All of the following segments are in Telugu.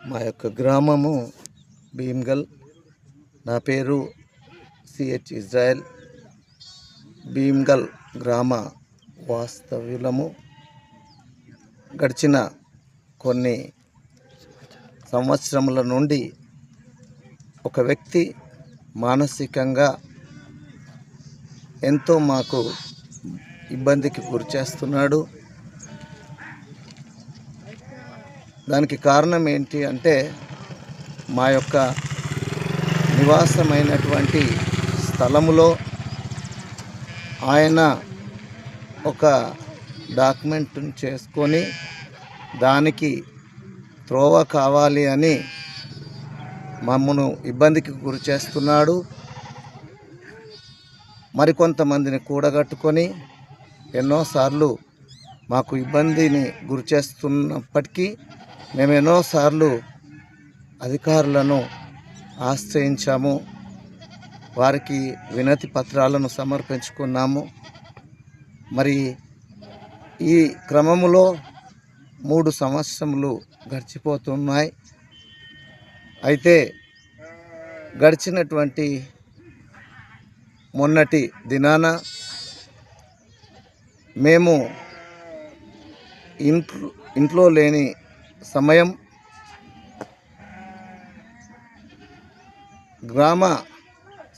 మా యొక్క గ్రామము భీమ్గల్. నా పేరు సిహెచ్ ఇజ్రాయెల్. భీమ్గల్ గ్రామ వాస్తవ్యులము. గడిచిన కొన్ని సంవత్సరముల నుండి ఒక వ్యక్తి మానసికంగా ఎంతో మాకు ఇబ్బందికి గురి చేస్తున్నాడు. దానికి కారణం ఏంటి అంటే, మా యొక్క నివాసమైనటువంటి స్థలములో ఆయన ఒక డాక్యుమెంట్ని చేసుకొని దానికి త్రోవ కావాలి అని మమ్మను ఇబ్బందికి గురి చేస్తున్నాడు. మరికొంతమందిని కూడగట్టుకొని ఎన్నోసార్లు మాకు ఇబ్బందిని గురి చేస్తున్నప్పటికీ మేము ఎన్నోసార్లు అధికారులను ఆశ్రయించాము. వారికి వినతి పత్రాలను సమర్పించుకున్నాము. మరి ఈ క్రమములో 3 సంవత్సరములు గడిచిపోతున్నాయి. అయితే గడిచినటువంటి మొన్నటి దినాన మేము ఇంట్లో లేని సమయం గ్రామ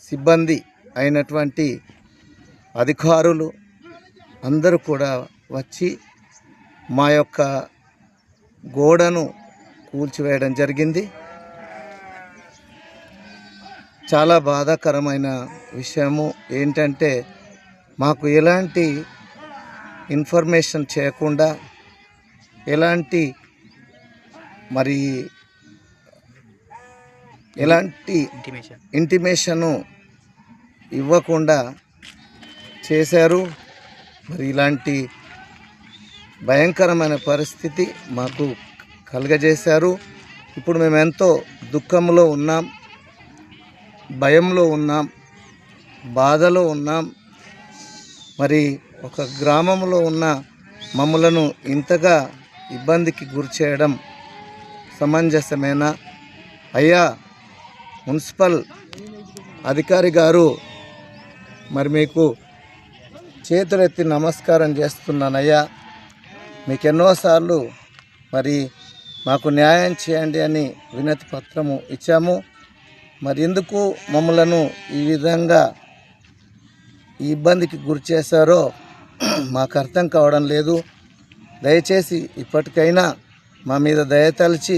సిబ్బంది అయినటువంటి అధికారులు అందరూ కూడా వచ్చి మా యొక్క గోడను కూల్చివేయడం జరిగింది. చాలా బాధాకరమైన విషయము ఏంటంటే, మాకు ఎలాంటి ఇన్ఫర్మేషన్ చేయకుండా, ఎలాంటి ఇంటిమేషను ఇవ్వకుండా చేశారు. మరి ఇలాంటి భయంకరమైన పరిస్థితి మాకు కలుగజేశారు. ఇప్పుడు మేము ఎంతో దుఃఖంలో ఉన్నాం, భయంలో ఉన్నాం, బాధలో ఉన్నాం. మరి ఒక గ్రామంలో ఉన్న మమ్మలను ఇంతగా ఇబ్బందికి గురి చేయడం సమంజసమేనా? అయ్యా మున్సిపల్ అధికారి గారు, మరి మీకు చేతులెత్తి నమస్కారం చేస్తున్నానయ్యా. మీకు ఎన్నోసార్లు మరి మాకు న్యాయం చేయండి అని వినతి పత్రము ఇచ్చాము. మరి ఎందుకు మమ్మలను ఈ విధంగా ఈ ఇబ్బందికి గురి చేశారో మాకు అర్థం కావడం లేదు. దయచేసి ఇప్పటికైనా మా మీద దయ తలచి